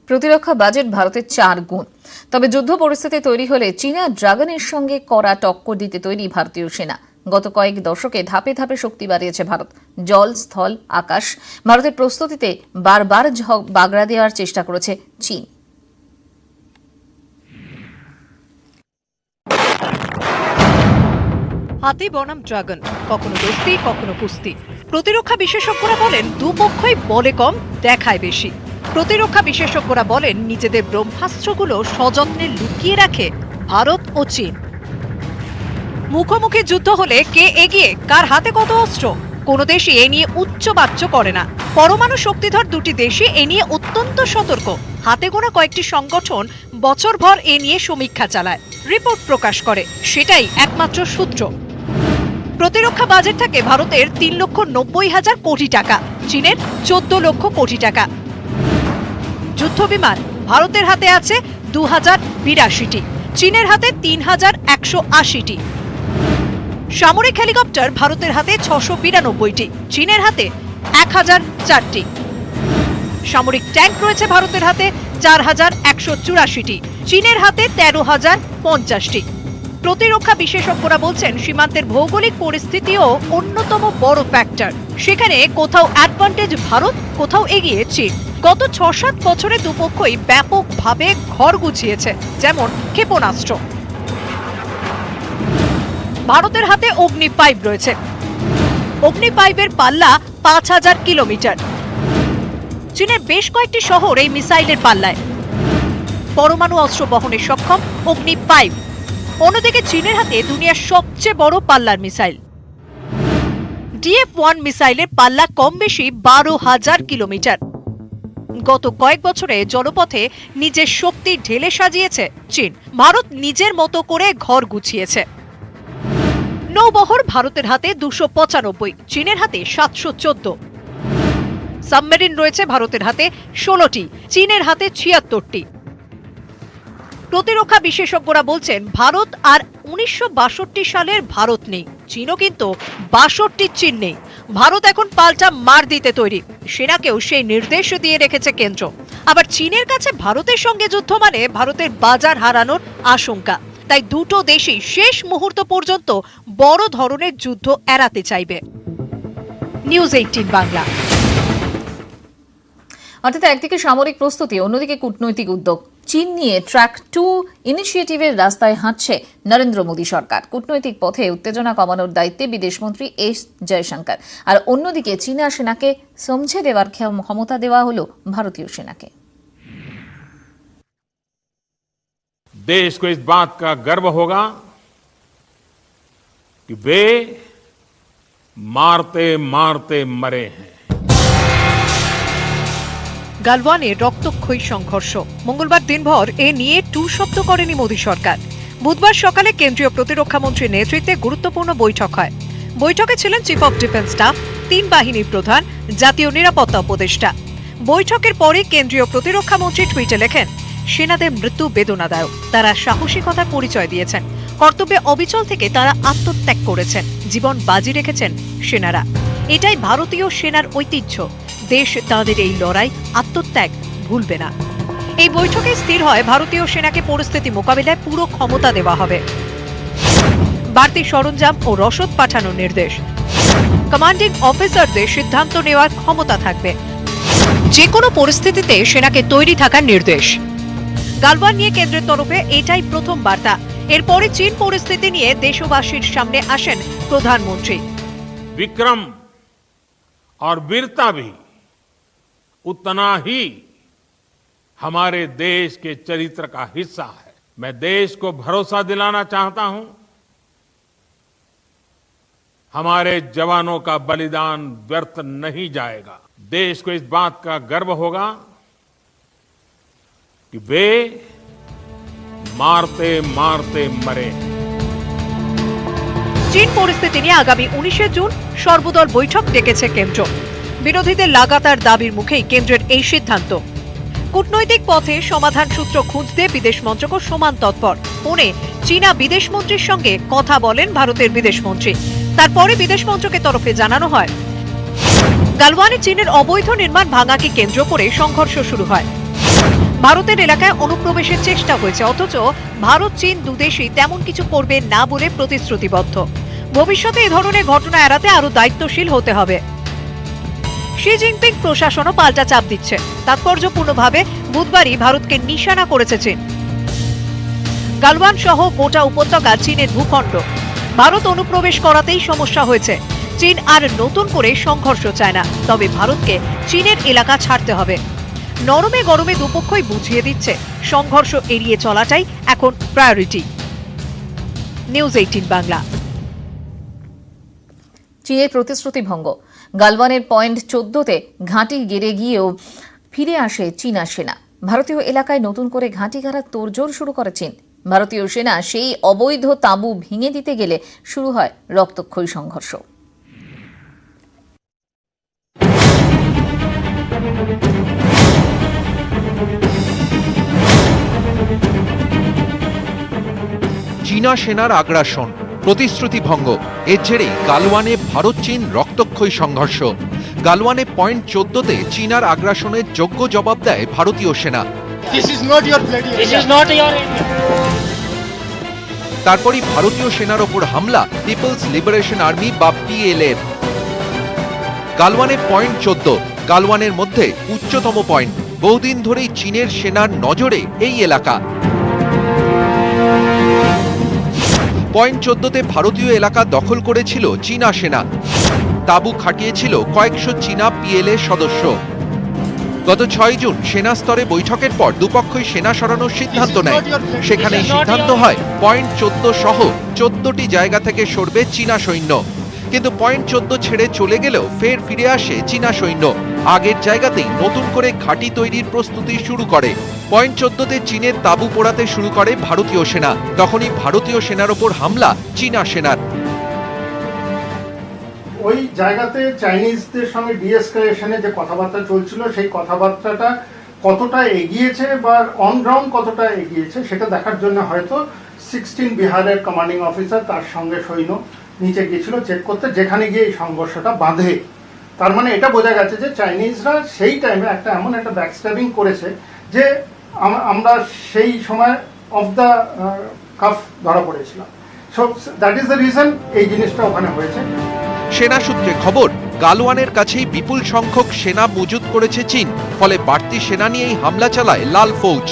প্রতিরক্ষা বাজেট ভারতের 4 গুণ। তবে যুদ্ধ পরিস্থিতি তৈরি হলে চীনা ড্রাগনের সঙ্গে কড়া টক্কর দিতে তৈরি ভারতীয় সেনা। গত কয়েক দশকে ধাপে ধাপে শক্তি বাড়িয়েছে ভারত। জল, স্থল, আকাশ। ভারতের প্রস্তুতিতে বারবার বাগড়া দেওয়ার চেষ্টা করেছে চীন। হাতি বনাম ড্রাগন, কখনো দোস্তি কখনো কুস্তি। প্রতিরক্ষা বিশেষজ্ঞরা বলেন দুপক্ষই বলে কম, দেখায় বেশি। প্রতিরক্ষা বিশেষজ্ঞরা বলেন নিজেদের ব্রহ্মাস্ত্রগুলো সযত্নে লুকিয়ে রাখে ভারত ও চীন। মুখোমুখি যুদ্ধ হলে কে এগিয়ে, কার হাতে কত অস্ত্র, কোনো দেশই এ নিয়ে উচ্চবাচ্য করে না। পরমাণু শক্তিধর দুটি দেশই এ নিয়ে অত্যন্ত সতর্ক। হাতে গোনা কয়েকটি সংগঠন বছরভর এ নিয়ে সমীক্ষা চালায়, রিপোর্ট প্রকাশ করে, সেটাই একমাত্র সূত্র। প্রতিরক্ষা বাজেট থাকে ভারতের 3,90,000 কোটি টাকা, চীনের 14 লক্ষ কোটি টাকা। যুদ্ধ বিমান ভারতের হাতে আছে 2082টি, চীনের হাতে 3180টি। সামরিক হেলিকপ্টার ভারতের হাতে 692টি, চীনের হাতে 1004টি। সামরিক ট্যাঙ্ক রয়েছে ভারতের হাতে 4184টি, চীনের হাতে 13,050টি। প্রতিরক্ষা বিশেষজ্ঞরা বলছেন সীমান্তের ভৌগোলিক পরিস্থিতিও অন্যতম বড় ফ্যাক্টর। সেখানে কোথাও অ্যাডভান্টেজ ভারত, কোথাও এগিয়ে চীন। গত 6-7 বছরে দুপক্ষই ব্যাপকভাবে ঘর গুছিয়েছে, যেমন ক্ষেপণাস্ত্র। ভারতের হাতে অগ্নি 5 রয়েছে। অগ্নি 5-এর পাল্লা 5000 কিলোমিটার। চীনের বেশ কয়েকটি শহর এই মিসাইলের পাল্লায়। পরমাণু অস্ত্র বহনে সক্ষম অগ্নি 5। অন্যদিকে চীনের হাতে দুনিয়ার সবচেয়ে বড় পাল্লার মিসাইল DF-1 মিসাইলের পাল্লা কম বেশি 12,000 কিলোমিটার। গত কয়েক বছরে জলপথে নিজের শক্তি ঢেলে সাজিয়েছে চীন। ভারত নিজের মতো করে ঘর গুছিয়েছে। নৌবহর ভারতের হাতে 295, চীনের হাতে 714। সাবমেরিন রয়েছে ভারতের হাতে 16টি, চীনের হাতে 76টি। প্রতিরক্ষা বিশেষজ্ঞরা বলছেন ভারত আর 1962 সালের ভারত নেই, চীনও কিন্তু 62 চীন নেই। ভারত এখন পাল্টা মার দিতে তৈরি, সেনাকেও সেই নির্দেশ দিয়ে রেখেছে কেন্দ্র। আবার চীনের কাছে ভারতের সঙ্গে যুদ্ধ মানে ভারতের বাজার হারানোর আশঙ্কা। তাই দুটো দেশই শেষ মুহূর্ত পর্যন্ত বড় ধরনের যুদ্ধ এড়াতে চাইবে। নিউজ 18 বাংলা। অর্থাৎ একদিকে সামরিক প্রস্তুতি, অন্যদিকে কূটনৈতিক উদ্যোগ। চীন নিয়ে ট্র্যাক 2 ইনিশিয়েটিভের রাস্তায় হাঁটছে নরেন্দ্র মোদী সরকার। কূটনৈতিক পথে উত্তেজনা কমানোর দায়িত্বে বিদেশমন্ত্রী এস জয়শঙ্কর। আর অন্যদিকে চীনা সেনাকে সমঝে দেওয়ার ক্ষমতা দেওয়া হলো ভারতীয় সেনাকে। देश को इस बात का गर्व होगा कि वे मारते मारते मरे हैं। গালওয়ানে রক্তক্ষয়ী সংঘর্ষ। মঙ্গলবার দিনভর এ নিয়ে টু শব্দ করেনি মোদী সরকার। বুধবার সকালে কেন্দ্রীয় প্রতিরক্ষা মন্ত্রীর নেতৃত্বে গুরুত্বপূর্ণ বৈঠক হয়। বৈঠকে ছিলেন চিফ অফ ডিফেন্স স্টাফ, 3 বাহিনীর প্রধান, জাতীয় নিরাপত্তা উপদেষ্টা। বৈঠকের পরে কেন্দ্রীয় প্রতিরক্ষা মন্ত্রী টুইটে লেখেন, সেনাদের মৃত্যু বেদনাদায়ক। তারা সাহসিকতার পরিচয় দিয়েছেন। কর্তব্যে অবিচল থেকে তারা আত্মত্যাগ করেছেন, জীবন বাজি রেখেছেন সেনারা। এটাই ভারতীয় সেনার ঐতিহ্য। দেশ তাদের এই লড়াই, আত্মত্যাগ ভুলবে না। এই বৈঠকে স্থির হয় ভারতীয় সেনাকে পরিস্থিতি মোকাবিলায় পুরো ক্ষমতা দেওয়া হবে। বাড়তি সরঞ্জাম ও রসদ পাঠানোর নির্দেশ। কমান্ডিং অফিসারদের সিদ্ধান্ত নেওয়ার ক্ষমতা থাকবে। যে কোনো পরিস্থিতিতে সেনাকে তৈরি থাকার নির্দেশ। গালওয়ান নিয়ে কেন্দ্রের তরফে এটাই প্রথম বার্তা। এরপরে চীন পরিস্থিতি নিয়ে দেশবাসীর সামনে আসেন প্রধানমন্ত্রী। विक्रम और वीरता भी उतना ही हमारे देश के चरित्र का हिस्सा है। मैं देश को भरोसा दिलाना चाहता हूं, हमारे जवानों का बलिदान व्यर्थ नहीं जाएगा। देश को इस बात का गर्व होगा कि वे मारते मारते मरे। চীন পরিস্থিতি নিয়ে আগামী 19 জুন সর্বদল বৈঠক ডেকেছে কেন্দ্র। বিরোধীদের লাগাতার দাবির মুখেই কেন্দ্রের এই সিদ্ধান্ত। কূটনৈতিক পথে সমাধান সূত্র খুঁজতে বিদেশ মন্ত্রকও সমান তৎপর। ফোনে চীনা বিদেশমন্ত্রীর সঙ্গে কথা বলেন ভারতের বিদেশমন্ত্রী। তারপরে বিদেশ মন্ত্রকের তরফে জানানো হয় গালওয়ানে চীনের অবৈধ নির্মাণ ভাঙাকে কেন্দ্র করে সংঘর্ষ শুরু হয়। ভারতের এলাকায় অনুপ্রবেশের চেষ্টা হয়েছে, অথচ ভারত চীন দুদেশই তেমন কিছু করবে না বলে প্রতিশ্রুতিবদ্ধ। ভবিষ্যতে এই ধরনের ঘটনা এড়াতে আরো দায়িত্বশীল হতে হবে। শি জিনপিং প্রশাসনও পাল্টা চাপ দিচ্ছে। তাৎপর্যপূর্ণভাবে বুধবারই ভারতকে নিশানা করেছে চীন। গালওয়ান সহ গোটা উপত্যকা চীনের ভূখণ্ড। ভারত অনুপ্রবেশ করাতেই সমস্যা হয়েছে। চীন আর নতুন করে সংঘর্ষ চায় না, তবে ভারতকে চীনের এলাকা ছাড়তে হবে। নরমে গরমে দুপক্ষই বুঝিয়ে দিচ্ছে সংঘর্ষ এড়িয়ে চলাটাই এখন প্রায়োরিটি। নিউজ 18 বাংলা। চীনের প্রতিশ্রুতি ভঙ্গ। গালওয়ানের পয়েন্ট 14-তে ঘাঁটি গেড়ে গিয়েও ফিরে আসে চীনা সেনা। ভারতীয় এলাকায় নতুন করে ঘাঁটি গাড়ার তোড়জোড় শুরু করে চীন। ভারতীয় সেনা সেই অবৈধ তাঁবু ভেঙে দিতে গেলে শুরু হয় রক্তক্ষয়ী সংঘর্ষ। চীনা সেনার আগ্রাসন, প্রতিশ্রুতি ভঙ্গ, এর জেরেই গালওয়ানে ভারত চীন রক্তক্ষয়ী সংঘর্ষ। গালওয়ানে পয়েন্ট 14-তে চীনার আগ্রাসনের যোগ্য জবাব দেয় ভারতীয় সেনা। তারপরই ভারতীয় সেনার ওপর হামলা পিপলস লিবারেশন আর্মি বা পিএলএর। গালওয়ানে পয়েন্ট 14, গালওয়ানের মধ্যে উচ্চতম পয়েন্ট। বহুদিন ধরেই চীনের সেনার নজরে এই এলাকা। পয়েন্ট 14-তে ভারতীয় এলাকা দখল করেছিল চীনা সেনা। তাঁবু খাটিয়েছিল কয়েকশো চীনা পিএলএ সদস্য। গত 6 জুন সেনা স্তরে বৈঠকের পর দুপক্ষই সেনা সরানোর সিদ্ধান্ত নেয়। সেখানেই সিদ্ধান্ত হয় পয়েন্ট 14 সহ 14টি জায়গা থেকে সরবে চীনা সৈন্য। কিন্তু পয়েন্ট 14 ছেড়ে চলে গেলেও ফের ফিরে আসে চীনা সৈন্য। আগের জায়গাতেই নতুন করে ঘাঁটি তৈরির প্রস্তুতি শুরু করে। পয়েন্ট 14-তে চীনের তাঁবু পোড়াতে শুরু করে ভারতীয় সেনা। তখনই ভারতীয় সেনার ওপর হামলা চীনা সেনার। ওই জায়গাতে চাইনিজদের সঙ্গে ডিএসকালেশনে যে কথাবার্তা চলছিল, সেই কথাবার্তাটা কতটা এগিয়েছে বা অন গ্রাউন্ড কতটা এগিয়েছে সেটা দেখার জন্য হয়তো 16 বিহারের কমান্ডিং অফিসার তার সঙ্গে সৈন্য নিচে গিয়েছিল চেক করতে, যেখানে গিয়ে এই সংঘর্ষটা বাঁধে। তার মানে এটা বোঝা গেছে যে চাইনিজরা সেই টাইমে এমন একটা ব্যাকস্ট্যাবিং করেছে যে আমরা সেই সময় অফ দ্য কাফ ধরা পড়েছিলাম। So that is the reason এই জিনিসটা ওখানে হয়েছে। সেনা সূত্রে খবর, গালওয়ানের কাছেই বিপুল সংখ্যক সেনা মজুত করেছে চীন। ফলে বাড়তি সেনা নিয়েই হামলা চালায় লাল ফৌজ।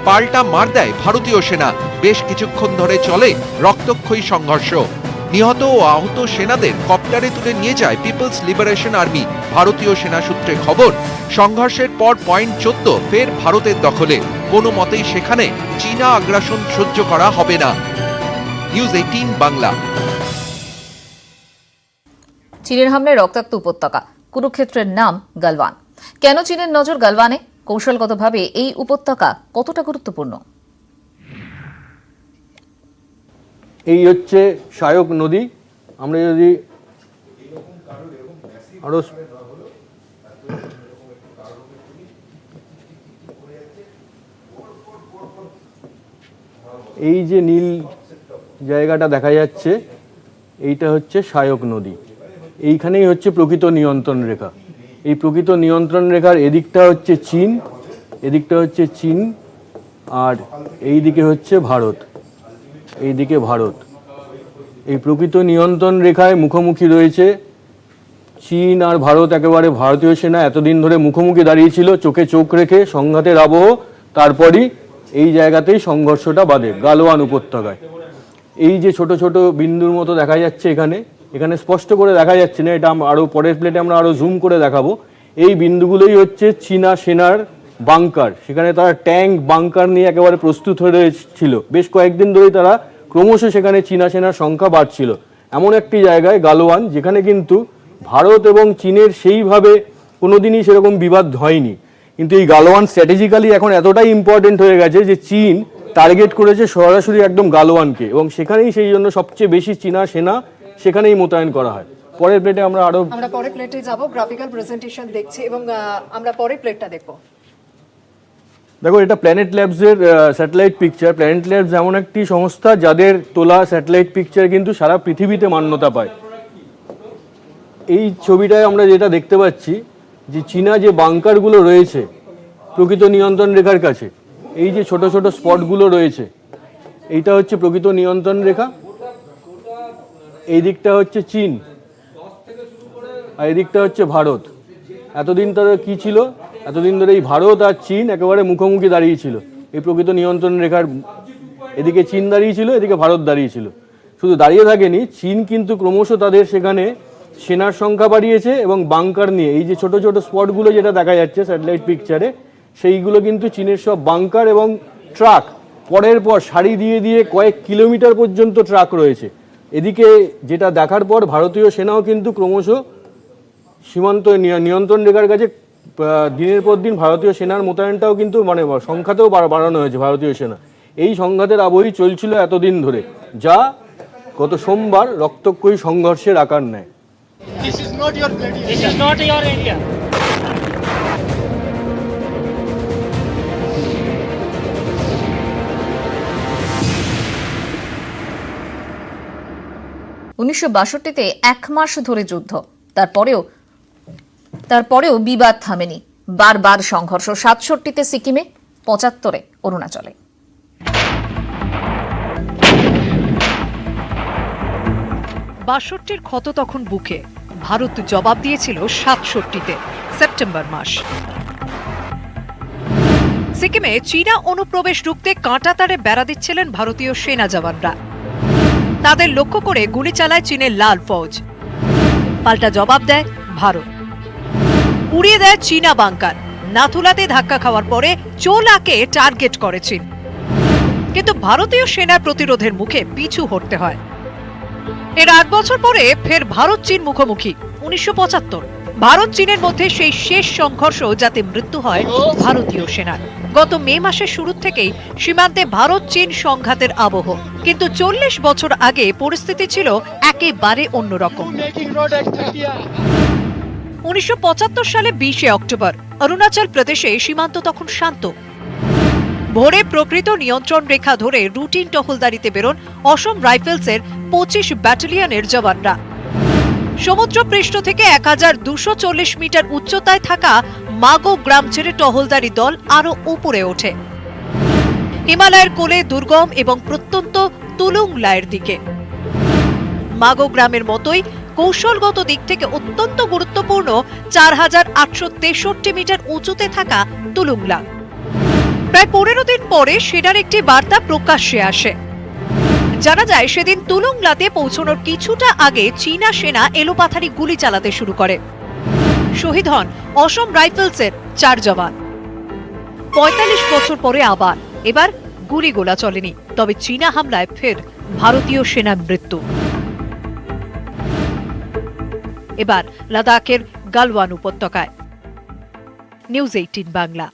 পাল্টা মার দেয় ভারতীয় সেনা। বেশ কিছুক্ষণ ধরে চলে রক্তক্ষয়ী সংঘর্ষ। নিহত ও আহত সেনাদের কপ্টারে তুলে নিয়ে যায় পিপলস লিবারেশন আর্মি। ভারতীয় সেনা সূত্রে খবর, সংঘর্ষের পর পয়েন্ট 14 ফের ভারতের দখলে। কোনো মতেই সেখানে চীনা আগ্রাসন সহ্য করা হবে না। নিউজ 18 বাংলা। চীনের হামলায় রক্তাক্ত উপত্যকা। কুরুক্ষেত্রের নাম গালওয়ান। কেন চীনের নজর গালওয়ানে? কৌশলগতভাবে এই উপত্যকা কতটা গুরুত্বপূর্ণ? এই হচ্ছে শায়ক নদী। আমরা যদি আরো এই যে নীল জায়গাটা দেখা যাচ্ছে, এইটা হচ্ছে শায়ক নদী। এইখানেই হচ্ছে প্রকৃত নিয়ন্ত্রণ রেখা। এই প্রকৃত নিয়ন্ত্রণ রেখার এদিকটা হচ্ছে চীন, এদিকটা হচ্ছে চীন, আর এই দিকে হচ্ছে ভারত। এইদিকে ভারত। এই প্রকৃত নিয়ন্ত্রণ রেখায় মুখোমুখি রয়েছে চীন আর ভারত। একেবারে ভারতীয় সেনা এতদিন ধরে মুখোমুখি দাঁড়িয়েছিল, চোখে চোখ রেখে, সংঘাতের আবহ। তারপরই এই জায়গাতেই সংঘর্ষটা বাধে, গালওয়ান উপত্যকায়। এই যে ছোট ছোট বিন্দুর মতো দেখা যাচ্ছে এখানে, এখানে স্পষ্ট করে দেখা যাচ্ছে না, এটা আরো পরের প্লেটে আমরা আরো জুম করে দেখাবো। এই বিন্দুগুলোই হচ্ছে চীনা সেনার বাংকার। সেখানে তারা ট্যাঙ্ক বাংকার নিয়ে একেবারে প্রস্তুত হয়ে ছিল। বেশ কয়েকদিন ধরেই তারা ক্রমশ সেখানে চীনা সেনার সংখ্যা বাড়ছিল। এমন একটি জায়গায় গালওয়ান, যেখানে কিন্তু ভারত এবং চীনের সেইভাবে কোনোদিনই সেরকম বিবাদ হয়নি। কিন্তু এই গালওয়ান স্ট্র্যাটেজিক্যালি এখন এতটাই ইম্পর্টেন্ট হয়ে গেছে যে চীন টার্গেট করেছে সরাসরি একদম গালওয়ানকে, এবং সেখানেই সেই জন্য সবচেয়ে বেশি চীনা সেনা সেখানেই মোতায়েন করা হয়। পরের প্লেটে আমরা পরের প্লেটে যাব, গ্রাফিক্যাল প্রেজেন্টেশন দেখছি এবং আমরা পরের প্লেটটা দেখব। দেখো, এটা প্ল্যানেট ল্যাবসের স্যাটেলাইট পিকচার। প্ল্যানেট ল্যাবস এমন একটি সংস্থা যাদের তোলা স্যাটেলাইট পিকচার কিন্তু সারা পৃথিবীতে মান্যতা পায়। এই ছবিটায় আমরা যেটা দেখতে পাচ্ছি যে চীনা যে বাংকারগুলো রয়েছে, প্রকৃত নিয়ন্ত্রণ রেখার কাছে। এই যে ছোট ছোট স্পটগুলো রয়েছে, এইটা হচ্ছে প্রকৃত নিয়ন্ত্রণ রেখা। এই দিকটা হচ্ছে চীন আর এদিকটা হচ্ছে ভারত। এতদিন ধরে কি ছিল, এতদিন ধরে এই ভারত আর চীন একেবারে মুখোমুখি দাঁড়িয়েছিল এই প্রকৃত নিয়ন্ত্রণ রেখার। এদিকে চীন দাঁড়িয়েছিল, এদিকে ভারত দাঁড়িয়েছিল। শুধু দাঁড়িয়ে থাকেনি, চীন কিন্তু ক্রমশ তাদের সেখানে সেনার সংখ্যা বাড়িয়েছে এবং বাংকার নিয়ে এই যে ছোট ছোট স্পটগুলো যেটা দেখা যাচ্ছে স্যাটেলাইট পিকচারে, সেইগুলো কিন্তু চীনের সব বাংকার এবং ট্রাক পরের পর সারি দিয়ে দিয়ে কয়েক কিলোমিটার পর্যন্ত ট্রাক রয়েছে। এদিকে যেটা দেখার পর ভারতীয় সেনাও কিন্তু ক্রমশ সীমান্ত নিয়ন্ত্রণ রেখার কাছে দিনের পর দিন ভারতীয় সেনার মোতায়েনটাও কিন্তু মানে সংখ্যাতেও বাড়ানো হয়েছে ভারতীয় সেনা। এই সংঘাতের আবহই চলছিল এতদিন ধরে, যা গত সোমবার রক্তক্ষয়ী সংঘর্ষের আকার নেয়। This is not your area. This is not your area. উনিশশো ১২তে ১ মাস ধরে যুদ্ধ, তারপরেও বিবাদ থামেনি, বারবার সংঘর্ষ। ৬৭তে সিকিমে, ৭৫-এ অরুণাচলে। বাষট্টির ক্ষত তখন বুকে, ভারত জবাব দিয়েছিল ৬৭তে সেপ্টেম্বর মাস। সিকিমে চীনা অনুপ্রবেশ রুখতে কাঁটাতারে বেড়া দিচ্ছিলেন ভারতীয় সেনা জওয়ানরা। তাদের লক্ষ্য করে গুলি চালায় চীনের লাল ফৌজ। পাল্টা জবাব দেয় ভারত, উড়িয়ে দেয় চীনা বাংকার। নাথুলাতে ধাক্কা খাওয়ার পরে চোলাকে টার্গেট করে চীন, কিন্তু ভারতীয় সেনার প্রতিরোধের মুখে পিছু হটতে হয়। এর ৮ বছর পরে ফের ভারত চীন মুখোমুখি। ১৯৭৫ ভারত চীনের মধ্যে সেই শেষ সংঘর্ষ, যাতে মৃত্যু হয় ভারতীয় সেনার। গত মে মাসের শুরু থেকেই সীমান্তে ভারত চীন সংঘাতের আবহ, কিন্তু ৪০ বছর আগে পরিস্থিতি ছিল একেবারে অন্যরকম। ১৯৭৫ সালে ২০ অক্টোবর অরুণাচল প্রদেশে সীমান্ত তখন শান্ত। ভোরে প্রকৃত নিয়ন্ত্রণ রেখা ধরে রুটিন টহলদারিতে বেরোন অসম রাইফেলসের ২৫ ব্যাটালিয়নের জওয়ানরা। সমুদ্র পৃষ্ঠ থেকে ১২৪০ মিটার উচ্চতায় থাকা মাগো গ্রাম ছেড়ে টহলদারি দল আরো উপরে ওঠে, হিমালয়ের কোলে দুর্গম এবং প্রত্যন্ত তুলুংলায়ের দিকে। মাগো গ্রামের মতোই কৌশলগত দিক থেকে অত্যন্ত গুরুত্বপূর্ণ ৪৮৬৩ মিটার উঁচুতে থাকা তুলুংলা। প্রায় ১৫ দিন পরে সেনার একটি বার্তা প্রকাশ্যে আসে। জানা যায়, সেদিন তুলুংলাতে পৌঁছানোর কিছুটা আগে চীনা সেনা এলোপাথারি গুলি চালাতে শুরু করে। শহীদ হন অসম রাইফেলসের ৪ জওয়ান। ৪৫ বছর পরে আবার, এবার গুলি গোলা চলেনি, তবে চীনা হামলায় ফের ভারতীয় সেনার মৃত্যু। এবার লাদাখের গালওয়ান উপত্যকায়। নিউজ 18 বাংলা।